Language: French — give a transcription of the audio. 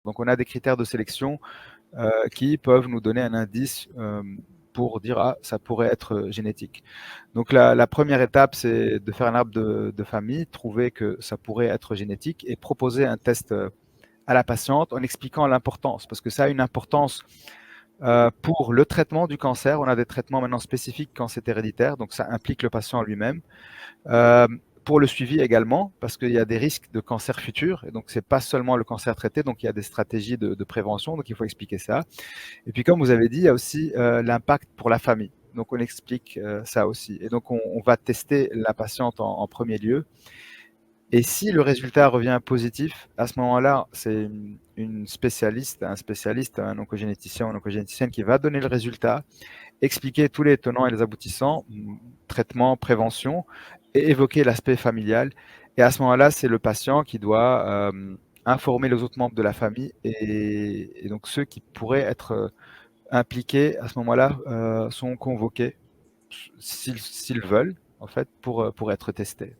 Donc on a des critères de sélection qui peuvent nous donner un indice pour dire ah ça pourrait être génétique. Donc la première étape c'est de faire un arbre de famille, trouver que ça pourrait être génétique et proposer un test à la patiente en expliquant l'importance parce que ça a une importance pour le traitement du cancer. On a des traitements maintenant spécifiques quand c'est héréditaire, donc ça implique le patient lui-même. Euh, pour le suivi également, parce qu'il y a des risques de cancer futur, et donc c'est pas seulement le cancer traité, donc il y a des stratégies de prévention, donc il faut expliquer ça. Et puis comme vous avez dit, il y a aussi l'impact pour la famille, donc on explique ça aussi. Et donc on va tester la patiente en premier lieu, et si le résultat revient positif, à ce moment-là, c'est une spécialiste, un spécialiste, un oncogénéticien ou une oncogénéticienne qui va donner le résultat, expliquer tous les tenants et les aboutissants, traitement, prévention, et évoquer l'aspect familial. Et à ce moment-là, c'est le patient qui doit informer les autres membres de la famille et donc ceux qui pourraient être impliqués à ce moment-là sont convoqués s'ils veulent, en fait, pour être testés.